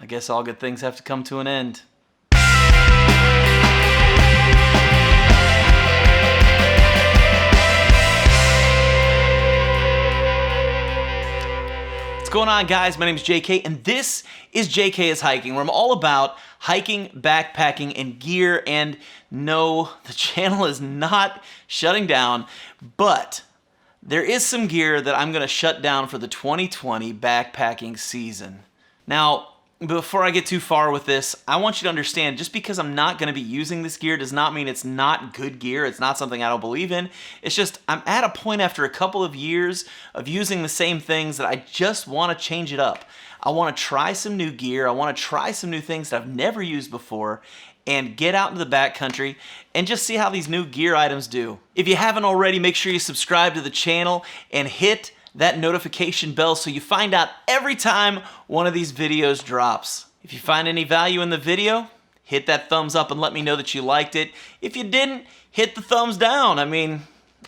I guess all good things have to come to an end. What's going on, guys? My name is JK, and this is JK is Hiking, where I'm all about hiking, backpacking, and gear. And no, the channel is not shutting down, but there is some gear that I'm going to shut down for the 2020 backpacking season. Now, before I get too far with this, I want you to understand, just because I'm not going to be using this gear does not mean it's not good gear. It's not something I don't believe in. It's just I'm at a point after a couple of years of using the same things that I just want to change it up. I want to try some new gear. I want to try some new things that I've never used before and get out into the backcountry and just see how these new gear items do. If you haven't already, make sure you subscribe to the channel and hit that notification bell so you find out every time one of these videos drops. If you find any value in the video, hit that thumbs up and let me know that you liked it. If you didn't, hit the thumbs down. I mean,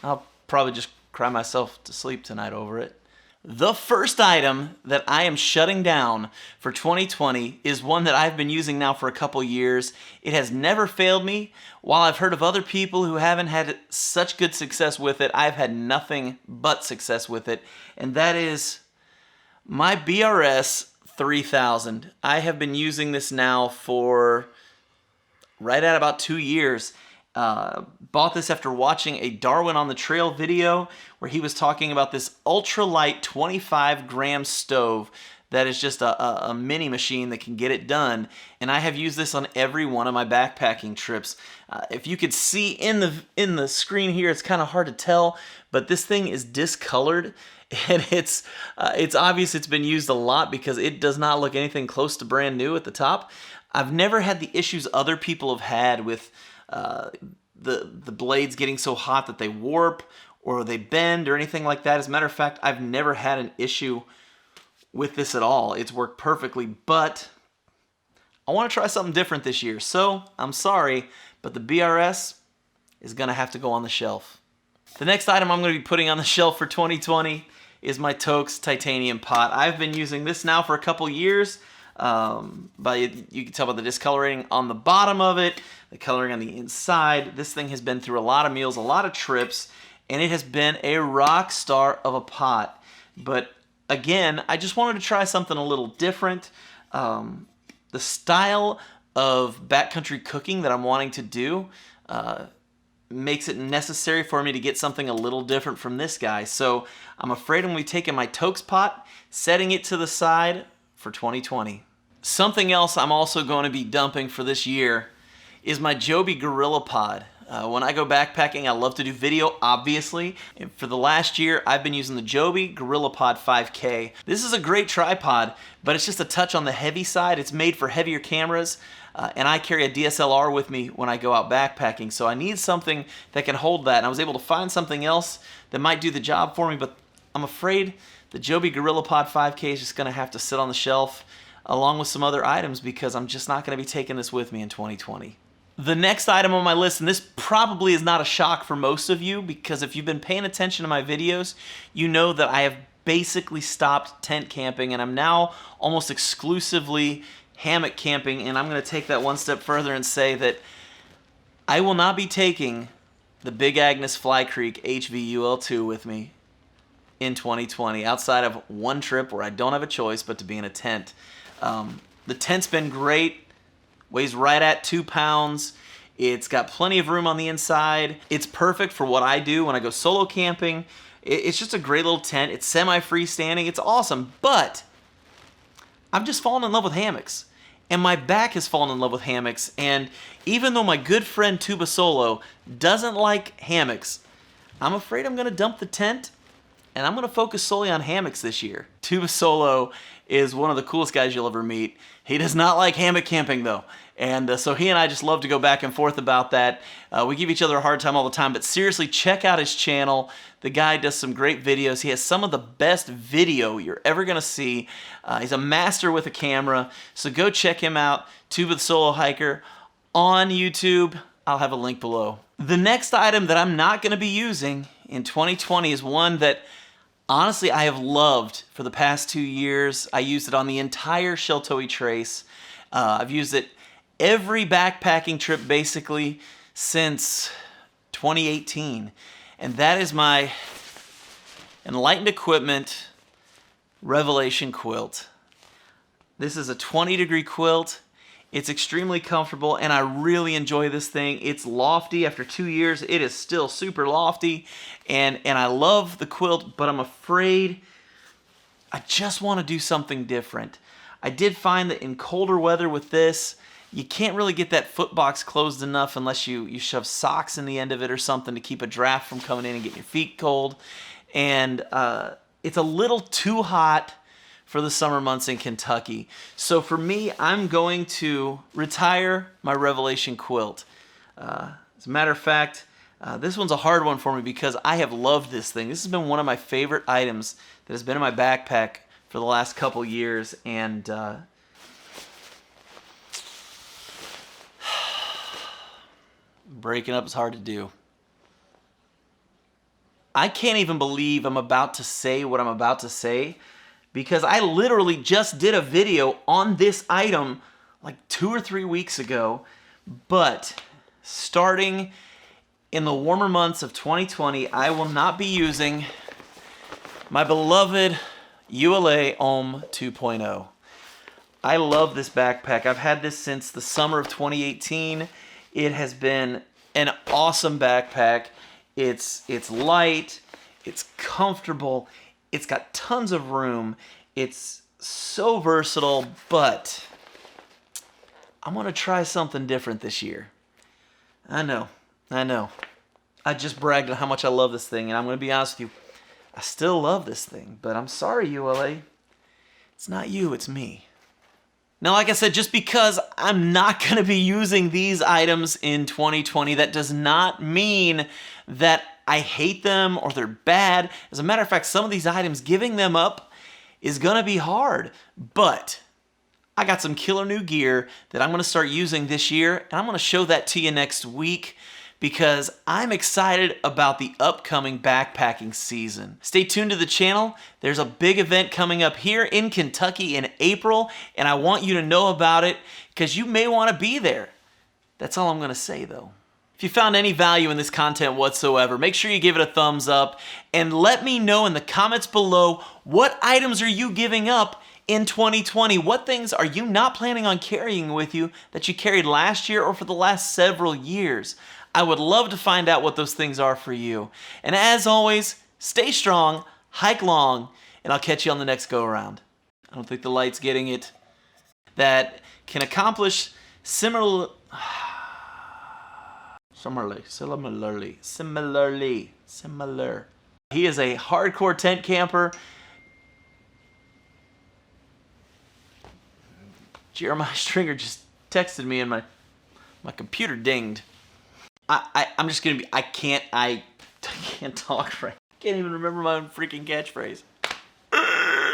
I'll probably just cry myself to sleep tonight over it. The first item that I am shutting down for 2020 is one that I've been using now for a couple years. It has never failed me. While I've heard of other people who haven't had such good success with it, I've had nothing but success with it, and that is my BRS 3000. I have been using this now for right at about 2 years. Bought this after watching a Darwin on the Trail video where he was talking about this ultralight 25-gram stove that is just a mini machine that can get it done. And I have used this on every one of my backpacking trips. If you could see in the screen here, it's kind of hard to tell, but this thing is discolored. And it's obvious it's been used a lot because it does not look anything close to brand new at the top. I've never had the issues other people have had with the blades getting so hot that they warp or they bend or anything like that. As a matter of fact, I've never had an issue with this at all. It's worked perfectly, but I want to try something different this year. So I'm sorry, but the BRS is going to have to go on the shelf. The next item I'm going to be putting on the shelf for 2020 is my Toaks titanium pot. I've been using this now for a couple years. But you can tell by the discoloring on the bottom of it, the coloring on the inside. This thing has been through a lot of meals, a lot of trips, and it has been a rock star of a pot. But again, I just wanted to try something a little different. The style of backcountry cooking that I'm wanting to do makes it necessary for me to get something a little different from this guy. So I'm afraid I'm going to be taking my Toaks pot, setting it to the side for 2020. Something else I'm also going to be dumping for this year is my Joby Gorilla Pod. When I go backpacking, I love to do video, obviously. And for the last year, I've been using the Joby Gorilla Pod 5K. This is a great tripod, but it's just a touch on the heavy side. It's made for heavier cameras, and I carry a DSLR with me when I go out backpacking, so I need something that can hold that. And I was able to find something else that might do the job for me, but I'm afraid the Joby Gorilla Pod 5K is just going to have to sit on the shelf along with some other items because I'm just not going to be taking this with me in 2020. The next item on my list, and this probably is not a shock for most of you because if you've been paying attention to my videos, you know that I have basically stopped tent camping and I'm now almost exclusively hammock camping, and I'm going to take that one step further and say that I will not be taking the Big Agnes Fly Creek HVUL2 with me in 2020, outside of one trip where I don't have a choice but to be in a tent. The tent's been great, weighs right at 2 pounds. It's got plenty of room on the inside. It's perfect for what I do when I go solo camping. It's just a great little tent. It's semi-freestanding. It's awesome, but I've just fallen in love with hammocks. And my back has fallen in love with hammocks. And even though my good friend Tuba Solo doesn't like hammocks, I'm afraid I'm going to dump the tent and I'm going to focus solely on hammocks this year. Tuba Solo is one of the coolest guys you'll ever meet. He does not like hammock camping though. And so he and I just love to go back and forth about that. We give each other a hard time all the time, but seriously, check out his channel. The guy does some great videos. He has some of the best video you're ever going to see. He's a master with a camera, so go check him out, Tuba the Solo Hiker, on YouTube. I'll have a link below. The next item that I'm not going to be using in 2020 is one that Honestly, I have loved for the past 2 years. I used it on the entire Sheltoe Trace. I've used it every backpacking trip basically since 2018. And that is my Enlightened Equipment Revelation quilt. This is a 20-degree quilt. It's extremely comfortable, and I really enjoy this thing. It's lofty. After 2 years, it is still super lofty, and I love the quilt, but I'm afraid I just want to do something different. I did find that in colder weather with this, you can't really get that foot box closed enough unless you shove socks in the end of it or something to keep a draft from coming in and getting your feet cold. And it's a little too hot for the summer months in Kentucky. So for me, I'm going to retire my Revelation quilt. As a matter of fact, this one's a hard one for me because I have loved this thing. This has been one of my favorite items that has been in my backpack for the last couple years, and breaking up is hard to do. I can't even believe I'm about to say what I'm about to say, because I literally just did a video on this item like 2 or 3 weeks ago. But starting in the warmer months of 2020, I will not be using my beloved ULA Ohm 2.0. I love this backpack. I've had this since the summer of 2018. It has been an awesome backpack. It's light, it's comfortable, it's got tons of room, it's so versatile, but I'm gonna try something different this year. I know. I just bragged on how much I love this thing, and I'm gonna be honest with you, I still love this thing, but I'm sorry, ULA. It's not you, it's me. Now, like I said, just because I'm not going to be using these items in 2020, that does not mean that I hate them or they're bad. As a matter of fact, some of these items, giving them up is going to be hard. But I got some killer new gear that I'm going to start using this year, and I'm going to show that to you next week, because I'm excited about the upcoming backpacking season. Stay tuned to the channel. There's a big event coming up here in Kentucky in April, and I want you to know about it because you may want to be there. That's all I'm going to say, though. If you found any value in this content whatsoever, make sure you give it a thumbs up and let me know in the comments below, what items are you giving up in 2020? What things are you not planning on carrying with you that you carried last year or for the last several years? I would love to find out what those things are for you. And as always, stay strong, hike long, and I'll catch you on the next go around. I don't think the light's getting it. That can accomplish similar. He is a hardcore tent camper. Jeremiah Stringer just texted me and my computer dinged. I'm just gonna be, I can't talk right. I can't even remember my own freaking catchphrase.